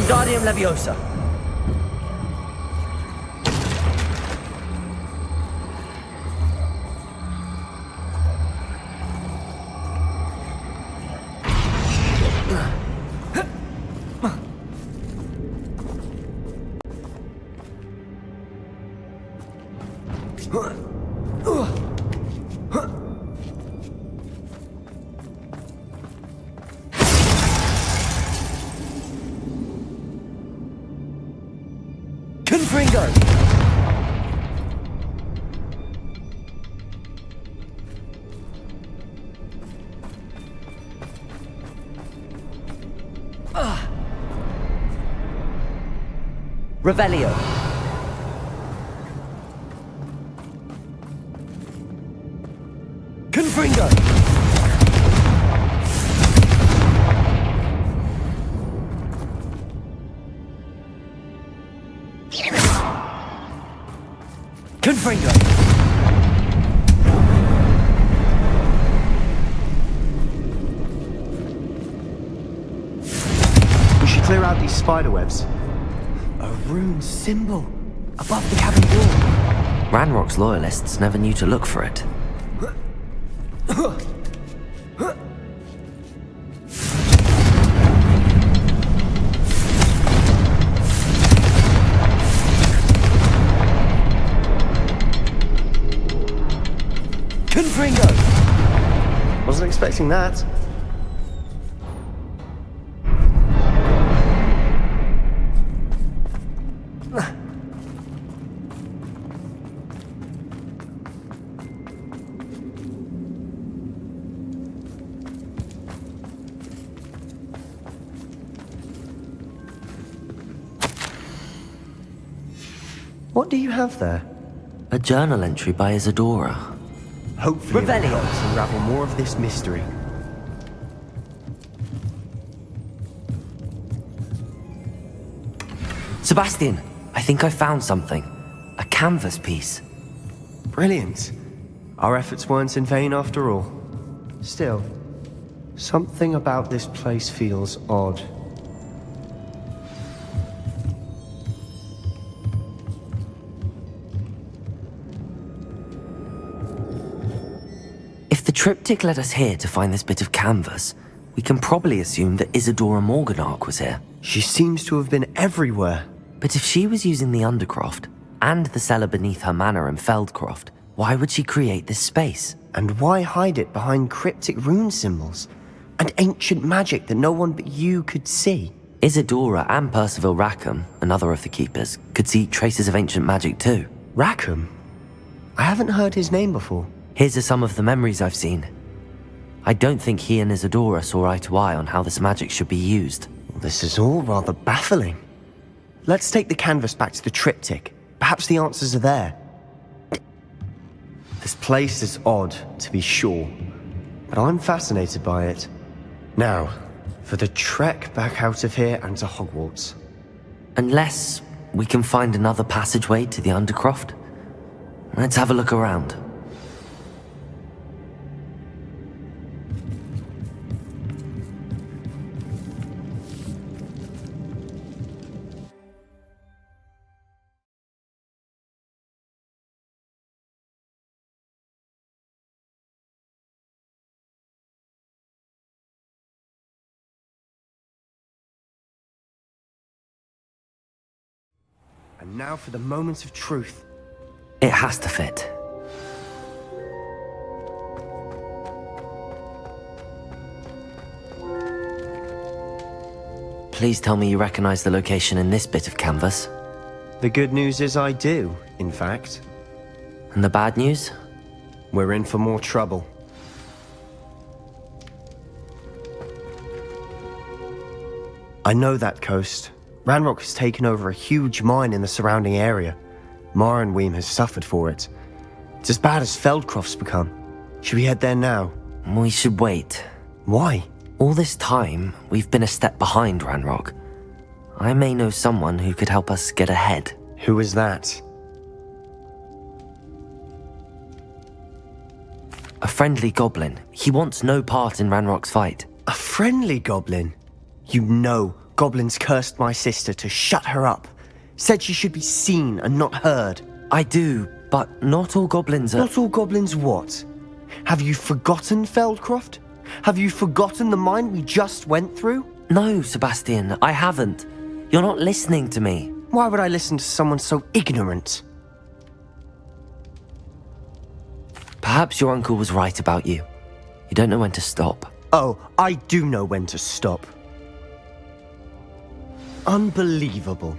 Wingardium Leviosa. Confringo! Revelio. Confringo! Confringo! We should clear out these spider webs. A rune symbol above the cabin door. Ranrock's loyalists never knew to look for it. Confringo! Wasn't expecting that. What do you have there? A journal entry by Isadora. Hopefully it'll Revelio. help us unravel more of this mystery. Sebastian, I think I found something. A canvas piece. Brilliant. Our efforts weren't in vain after all. Still, something about this place feels odd. If the triptych led us here to find this bit of canvas, we can probably assume that Isadora Morganach was here. She seems to have been everywhere. But if she was using the Undercroft, and the cellar beneath her manor in Feldcroft, why would she create this space? And why hide it behind cryptic rune symbols? And ancient magic that no one but you could see? Isadora and Percival Rackham, another of the Keepers, could see traces of ancient magic too. Rackham? I haven't heard his name before. Here's some of the memories I've seen. I don't think he and Isadora saw eye to eye on how this magic should be used. This is all rather baffling. Let's take the canvas back to the triptych. Perhaps the answers are there. This place is odd, to be sure, but I'm fascinated by it. Now, for the trek back out of here and to Hogwarts. Unless we can find another passageway to the Undercroft. Let's have a look around. And now for the moment of truth. It has to fit. Please tell me you recognize the location in this bit of canvas. The good news is I do, in fact. And the bad news? We're in for more trouble. I know that coast. Ranrock has taken over a huge mine in the surrounding area. Marrenweem has suffered for it. It's as bad as Feldcroft's become. Should we head there now? We should wait. Why? All this time, we've been a step behind Ranrock. I may know someone who could help us get ahead. Who is that? A friendly goblin. He wants no part in Ranrock's fight. A friendly goblin? You know Goblins cursed my sister to shut her up. Said she should be seen and not heard. I do, but not all goblins are. Not all goblins what? Have you forgotten Feldcroft? Have you forgotten the mine we just went through? No, Sebastian, I haven't. You're not listening to me. Why would I listen to someone so ignorant? Perhaps your uncle was right about you. You don't know when to stop. Oh, I do know when to stop. Unbelievable.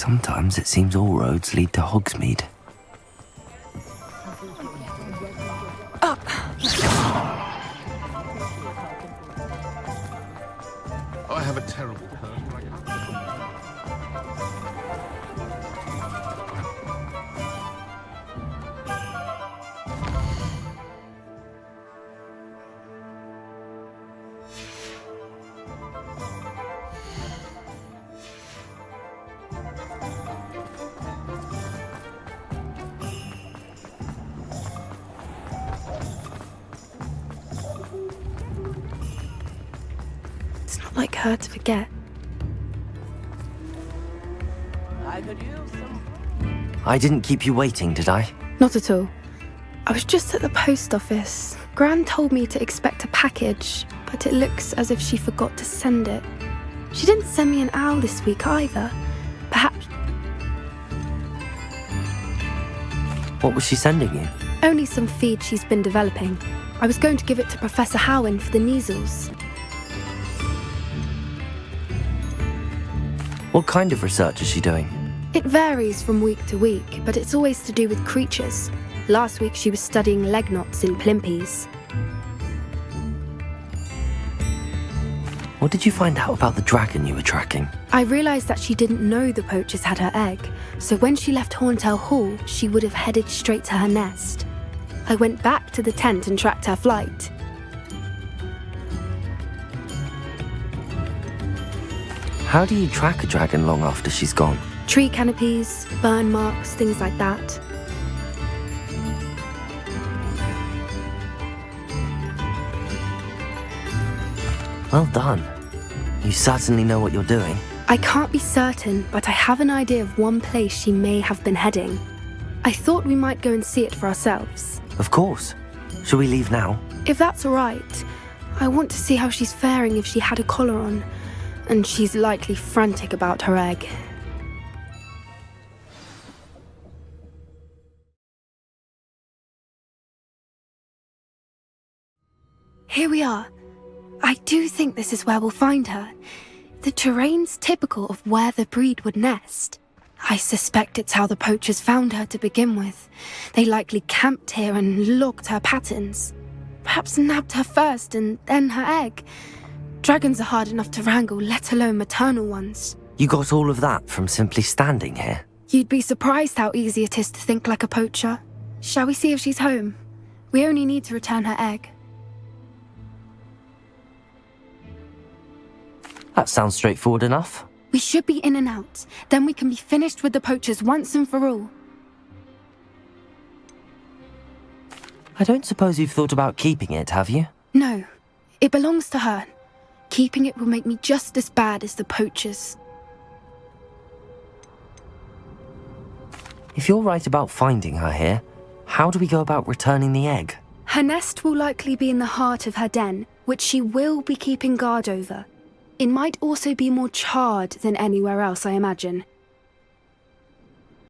Sometimes it seems all roads lead to Hogsmeade. I have a terrible curse. It's not like her to forget. I didn't keep you waiting, did I? Not at all. I was just at the post office. Gran told me to expect a package, but it looks as if she forgot to send it. She didn't send me an owl this week either. Perhaps What was she sending you? only some feed she's been developing. I was going to give it to Professor Howen for the measles. What kind of research is she doing? It varies from week to week, but it's always to do with creatures. Last week she was studying leg knots in plimpies. What did you find out about the dragon you were tracking? I realised that she didn't know the poachers had her egg, so when she left Horntail Hall, she would have headed straight to her nest. I went back to the tent and tracked her flight. How do you track a dragon long after she's gone? Tree canopies, burn marks, things like that. Well done. You certainly know what you're doing. I can't be certain, but I have an idea of one place she may have been heading. I thought we might go and see it for ourselves. Of course. Shall we leave now? If that's all right, I want to see how she's faring if she had a collar on, and she's likely frantic about her egg. Here we are. I do think this is where we'll find her. The terrain's typical of where the breed would nest. I suspect it's how the poachers found her to begin with. They likely camped here and logged her patterns. Perhaps nabbed her first and then her egg. Dragons are hard enough to wrangle, let alone maternal ones. You got all of that from simply standing here? You'd be surprised how easy it is to think like a poacher. Shall we see if she's home? We only need to return her egg. That sounds straightforward enough. We should be in and out. Then we can be finished with the poachers once and for all. I don't suppose you've thought about keeping it, have you? No, it belongs to her. Keeping it will make me just as bad as the poachers. If you're right about finding her here, how do we go about returning the egg? Her nest will likely be in the heart of her den, which she will be keeping guard over. It might also be more charred than anywhere else, I imagine.